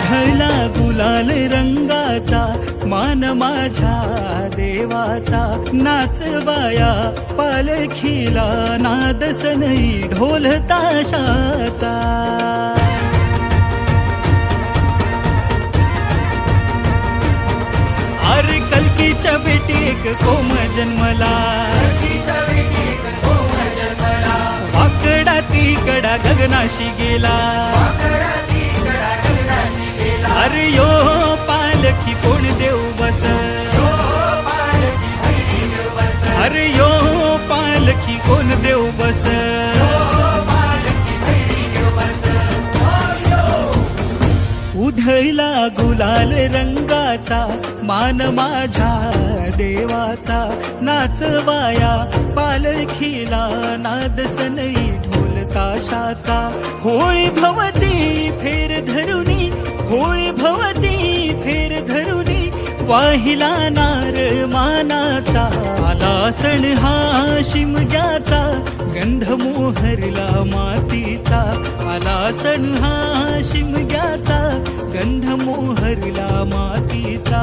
उधळला गुलाल रंगाचा मान माझ्या देवाचा, नाचवाया पालखीला नाद सनई ढोल ताशाचा। अरे कल्कीच्या बेटी एक कोम जन्मला, वाकडा तिकडा गगनाशी गेला। अरे यो पालखी कोण देव बस, अरे यो पालखी कोण देव बस। उधळला गुलाल रंगाचा मान माझ्या देवाचा, नाचवाया पालखीला नाद सनई ढोल ताशाचा। होळी भवती फेर धरुनी, होळी भवती फेर धरुनी, वाहिला नारळ मानाचा। आला सण हा शिमग्याचा, गंध मोहरला मातीचा। आला सण हा शिमग्याचा, गंध मोहरला मातीचा।